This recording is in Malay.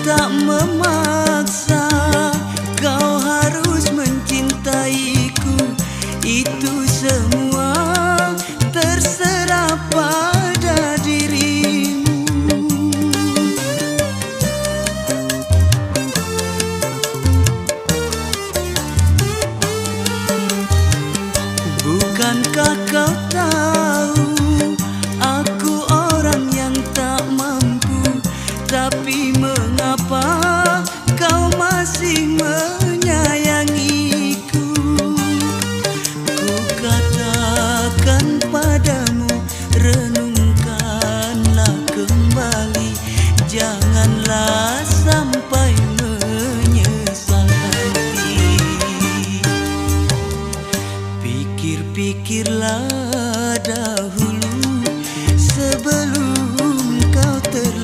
tak memaksa kau harus mencintaiku. Itu semua terserah pada dirimu. Bukankah kau tahu aku orang yang tak mampu, tapi mengapa kau masih menyayangiku? Ku katakan padamu, renungkanlah kembali, janganlah sampai menyesal nanti. Pikir-pikirlah